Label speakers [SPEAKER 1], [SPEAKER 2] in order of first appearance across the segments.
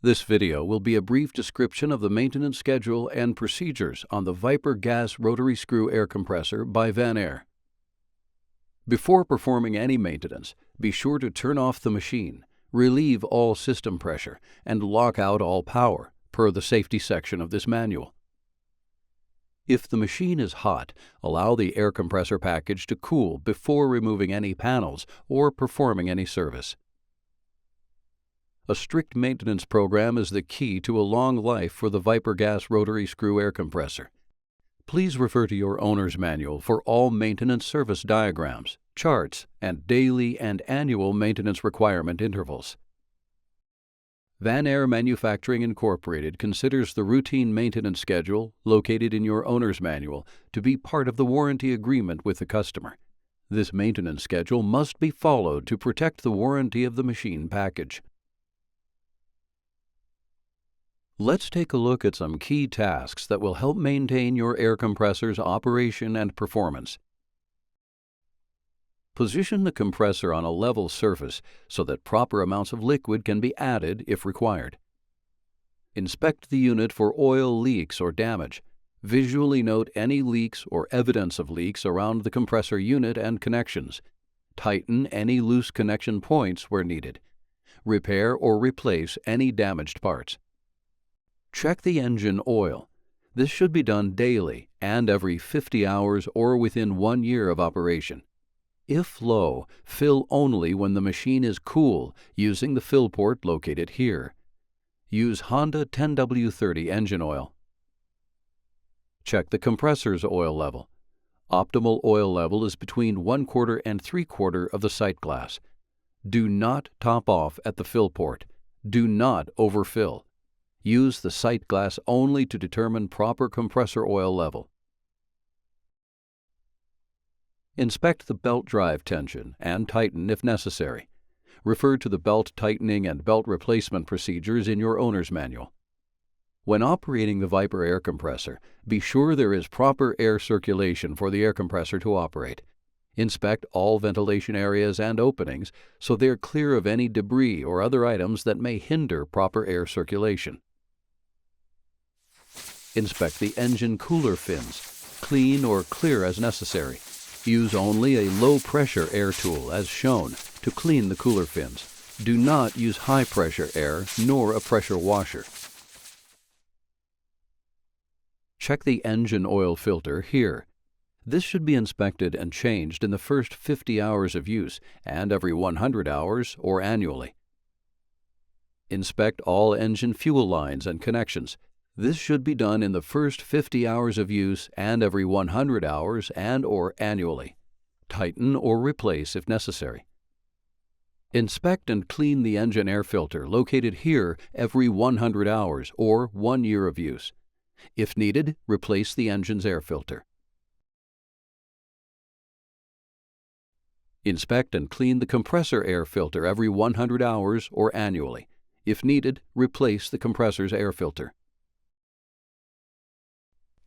[SPEAKER 1] This video will be a brief description of the maintenance schedule and procedures on the Viper gas rotary screw air compressor by Vanair. Before performing any maintenance, be sure to turn off the machine, relieve all system pressure, and lock out all power, per the safety section of this manual. If the machine is hot, allow the air compressor package to cool before removing any panels or performing any service. A strict maintenance program is the key to a long life for the Viper gas rotary screw air compressor. Please refer to your owner's manual for all maintenance service diagrams, charts, and daily and annual maintenance requirement intervals. Vanair Manufacturing Incorporated considers the routine maintenance schedule, located in your owner's manual, to be part of the warranty agreement with the customer. This maintenance schedule must be followed to protect the warranty of the machine package. Let's take a look at some key tasks that will help maintain your air compressor's operation and performance. Position the compressor on a level surface so that proper amounts of liquid can be added if required. Inspect the unit for oil leaks or damage. Visually note any leaks or evidence of leaks around the compressor unit and connections. Tighten any loose connection points where needed. Repair or replace any damaged parts. Check the engine oil. This should be done daily and every 50 hours or within 1 year of operation. If low, fill only when the machine is cool using the fill port located here. Use Honda 10W30 engine oil. Check the compressor's oil level. Optimal oil level is between 1/4 and 3/4 of the sight glass. Do not top off at the fill port. Do not overfill. Use the sight glass only to determine proper compressor oil level. Inspect the belt drive tension and tighten if necessary. Refer to the belt tightening and belt replacement procedures in your owner's manual. When operating the Viper air compressor, be sure there is proper air circulation for the air compressor to operate. Inspect all ventilation areas and openings so they are clear of any debris or other items that may hinder proper air circulation. Inspect the engine cooler fins. Clean or clear as necessary. Use only a low-pressure air tool, as shown, to clean the cooler fins. Do not use high-pressure air nor a pressure washer. Check the engine oil filter here. This should be inspected and changed in the first 50 hours of use and every 100 hours or annually. Inspect all engine fuel lines and connections. This should be done in the first 50 hours of use and every 100 hours and/or annually. Tighten or replace if necessary. Inspect and clean the engine air filter located here every 100 hours or 1 year of use. If needed, replace the engine's air filter. Inspect and clean the compressor air filter every 100 hours or annually. If needed, replace the compressor's air filter.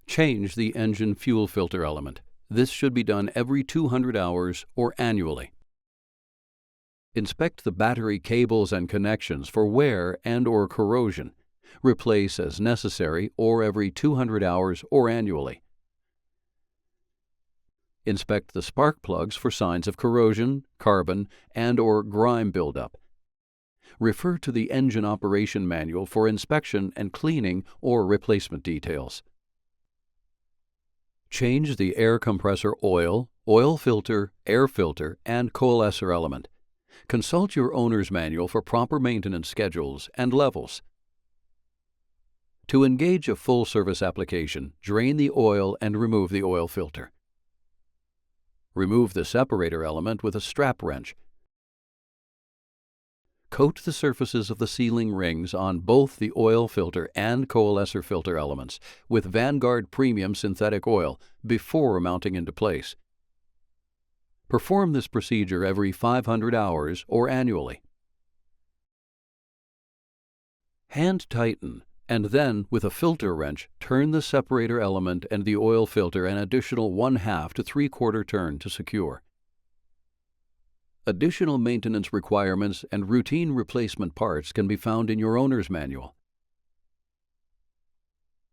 [SPEAKER 1] Change the engine fuel filter element. This should be done every 200 hours or annually. Inspect the battery cables and connections for wear and/or corrosion. Replace as necessary or every 200 hours or annually. Inspect the spark plugs for signs of corrosion, carbon, and/or grime buildup. Refer to the engine operation manual for inspection and cleaning or replacement details. Change the air compressor oil, oil filter, air filter, and coalescer element. Consult your owner's manual for proper maintenance schedules and levels. To engage a full service application, drain the oil and remove the oil filter. Remove the separator element with a strap wrench. Coat the surfaces of the sealing rings on both the oil filter and coalescer filter elements with Vanguard Premium Synthetic Oil before mounting into place. Perform this procedure every 500 hours or annually. Hand tighten, and then, with a filter wrench, turn the separator element and the oil filter an additional 1/2 to 3/4 turn to secure. Additional maintenance requirements and routine replacement parts can be found in your owner's manual.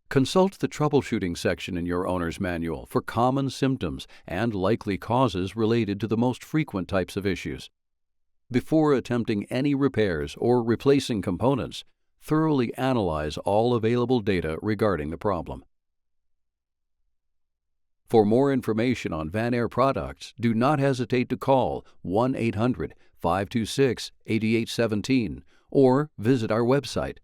[SPEAKER 1] Consult the troubleshooting section in your owner's manual for common symptoms and likely causes related to the most frequent types of issues. Before attempting any repairs or replacing components, thoroughly analyze all available data regarding the problem. For more information on Vanair products, do not hesitate to call 1-800-526-8817 or visit our website